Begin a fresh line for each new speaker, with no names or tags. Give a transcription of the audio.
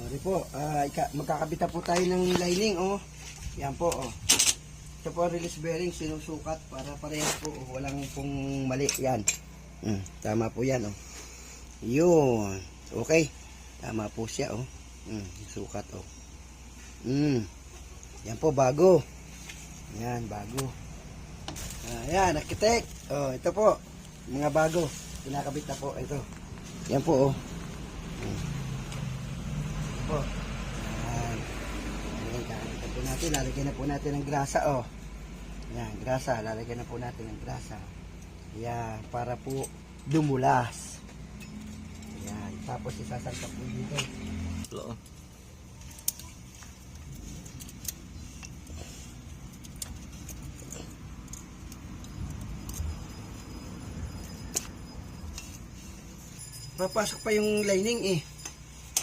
Sorry po, magkakabit na po tayo ng lining, oh. Yan po, oh. Ito po ang release bearing, sinusukat para parehas po, oh. Walang pong mali, yan. Tama po yan, oh. Yun, okay. Tama po siya, oh. Sukat, oh. Yan po, bago. Yan, bago. Yan, architect. Oh, ito po, mga bago. Kinakabit na po, ito. Yan po, oh. Po. Yan. Ayan, kakabitan po natin. Lalagyan na po natin ng grasa, oh. Yan, grasa. Lalagyan na po natin ng grasa. Yan, para po dumulas. Yan, tapos isasangkap po dito.
Oo.
Papasok pa yung lining, eh.